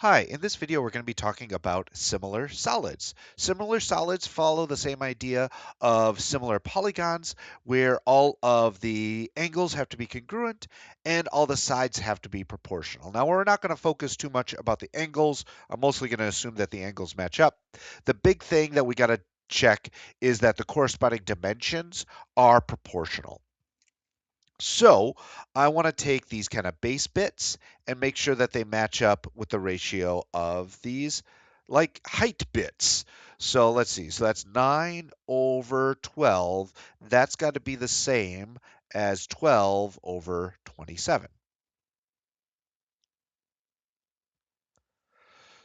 Hi, in this video, we're going to be talking about similar solids. Similar solids follow the same idea of similar polygons, where all of the angles have to be congruent and all the sides have to be proportional. Now, we're not going to focus too much about the angles. I'm mostly going to assume that the angles match up. The big thing that we got to check is that the corresponding dimensions are proportional. So I want to take these kind of base bits and make sure that they match up with the ratio of these like height bits. So let's see. So that's 9 over 12. That's got to be the same as 12 over 27.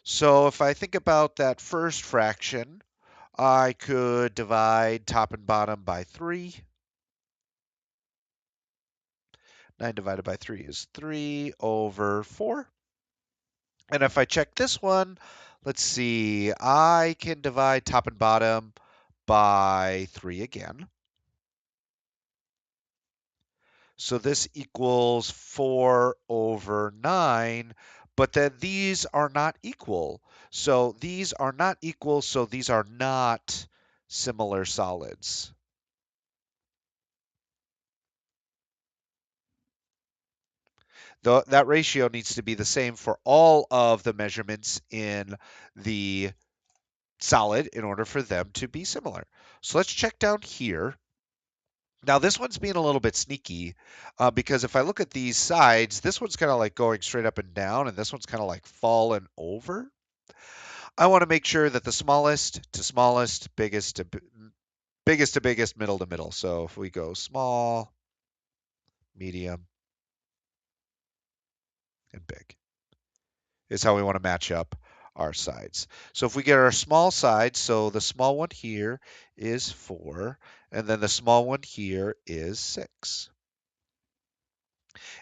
So if I think about that first fraction, I could divide top and bottom by 3. 9 divided by 3 is 3 over 4. And if I check this one, let's see, I can divide top and bottom by 3 again. So this equals 4 over 9, but then these are not equal. So these are not equal, so these are not similar solids. That ratio needs to be the same for all of the measurements in the solid in order for them to be similar. So let's check down here. Now this one's being a little bit sneaky because if I look at these sides, this one's kind of like going straight up and down, and this one's kind of like fallen over. I want to make sure that the smallest to smallest, biggest to biggest, middle to middle. So if we go small, medium, and big is how we want to match up our sides. So if we get our small side, so the small one here is 4, and then the small one here is 6.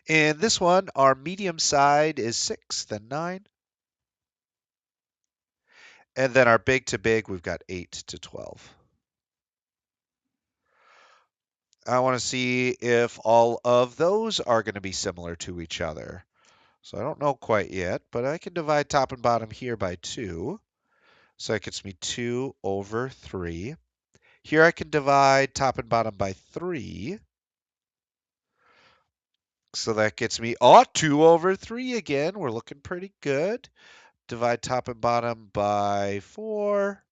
And this one, our medium side is 6, then 9. And then our big to big, we've got 8 to 12. I want to see if all of those are going to be similar to each other. So I don't know quite yet, but I can divide top and bottom here by 2. So that gets me 2 over 3. Here I can divide top and bottom by 3. So that gets me, 2 over 3 again. We're looking pretty good. Divide top and bottom by 4.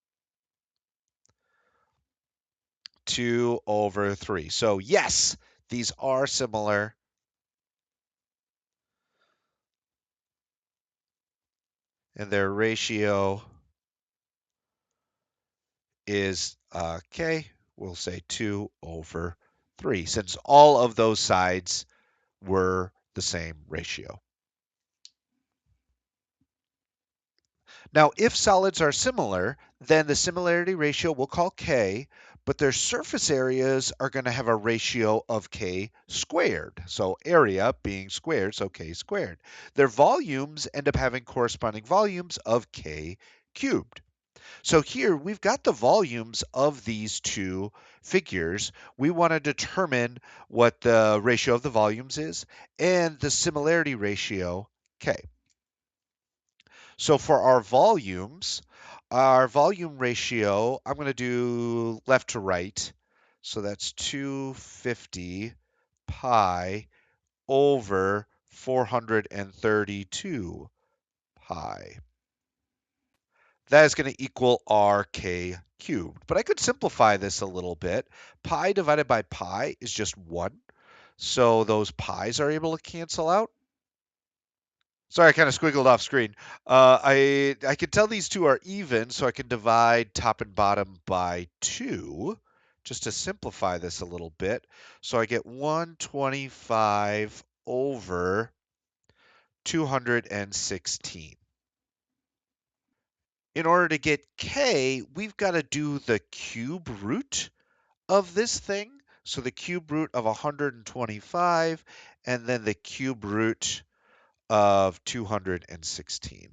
2 over 3. So yes, these are similar. And their ratio is, we'll say 2 over 3, since all of those sides were the same ratio. Now, if solids are similar, then the similarity ratio we'll call K, but their surface areas are going to have a ratio of K squared. So area being squared, so K squared. Their volumes end up having corresponding volumes of K cubed. So here we've got the volumes of these two figures. We want to determine what the ratio of the volumes is and the similarity ratio K. So for our volume ratio, I'm going to do left to right. So that's 250 pi over 432 pi. That is going to equal RK cubed. But I could simplify this a little bit. Pi divided by pi is just 1. So those pi's are able to cancel out. Sorry, I kind of squiggled off screen. I can tell these two are even, so I can divide top and bottom by 2, just to simplify this a little bit. So I get 125 over 216. In order to get k, we've got to do the cube root of this thing. So the cube root of 125, and then the cube root of 216.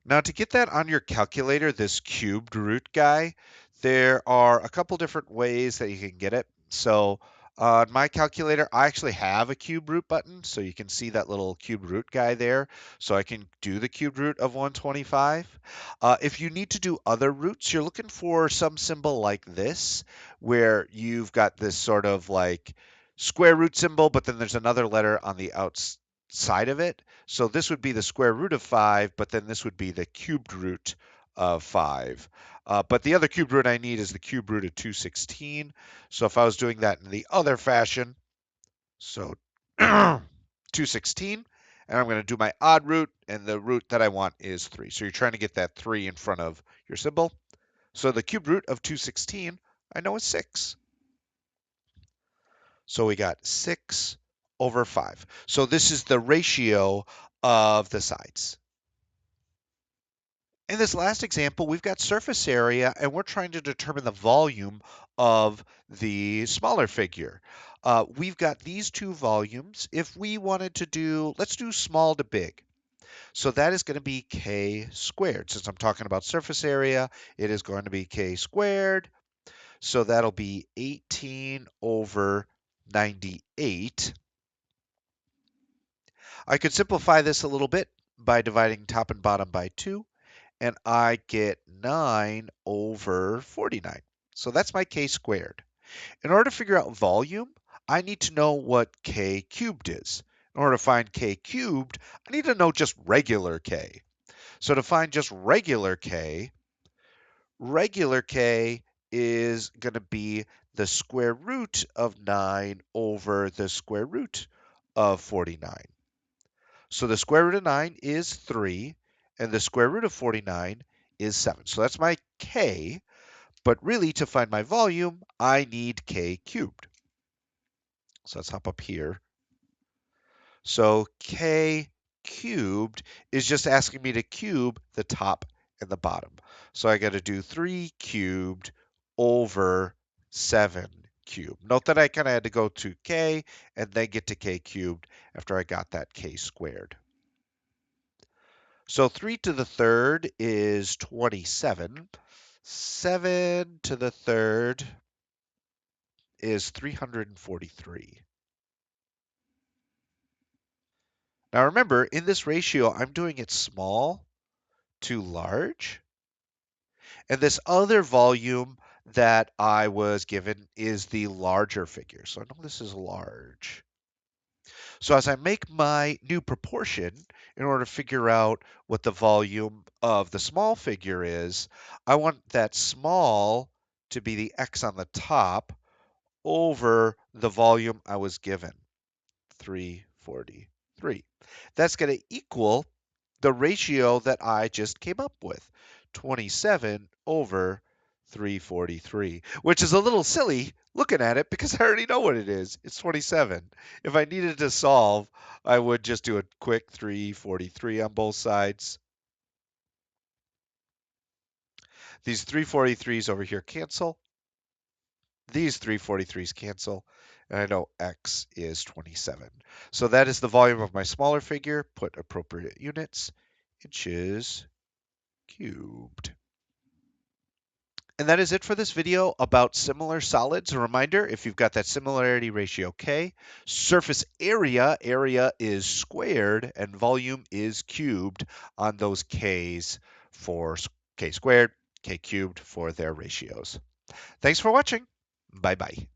Now, to get that on your calculator, this cubed root guy, there are a couple different ways that you can get it. So On my calculator, I actually have a cube root button, so you can see that little cube root guy there. So I can do the cube root of 125. If you need to do other roots, you're looking for some symbol like this, where you've got this sort of like square root symbol, but then there's another letter on the outside of it. So this would be the square root of 5, but then this would be the cubed root of 5. But the other cube root I need is the cube root of 216. So if I was doing that in the other fashion, so 216, and I'm going to do my odd root, and the root that I want is 3. So you're trying to get that 3 in front of your symbol. So the cube root of 216, I know is 6. So we got 6 over 5. So this is the ratio of the sides. In this last example, we've got surface area, and we're trying to determine the volume of the smaller figure. We've got these two volumes. If we wanted to do, let's do small to big. So that is going to be k squared. Since I'm talking about surface area, it is going to be k squared. So that'll be 18 over 98. I could simplify this a little bit by dividing top and bottom by 2. And I get 9 over 49. So that's my k squared. In order to figure out volume, I need to know what k cubed is. In order to find k cubed, I need to know just regular k. So to find just regular k is going to be the square root of 9 over the square root of 49. So the square root of 9 is 3, and the square root of 49 is 7. So that's my k, but really to find my volume, I need k cubed. So let's hop up here. So k cubed is just asking me to cube the top and the bottom. So I got to do 3 cubed over 7 cubed. Note that I kind of had to go to k and then get to k cubed after I got that k squared. So 3 to the third is 27. 7 to the third is 343. Now remember, in this ratio, I'm doing it small to large. And this other volume that I was given is the larger figure. So I know this is large. So as I make my new proportion, in order to figure out what the volume of the small figure is, I want that small to be the x on the top over the volume I was given, 343. That's going to equal the ratio that I just came up with, 27 over 343, which is a little silly looking at it because I already know what it is. It's 27. If I needed to solve, I would just do a quick 343 on both sides. These 343s over here cancel. These 343s cancel. And I know x is 27. So that is the volume of my smaller figure. Put appropriate units. Inches cubed. And that is it for this video about similar solids. A reminder, if you've got that similarity ratio K, surface area is squared, and volume is cubed on those Ks for K squared, K cubed for their ratios. Thanks for watching. Bye-bye.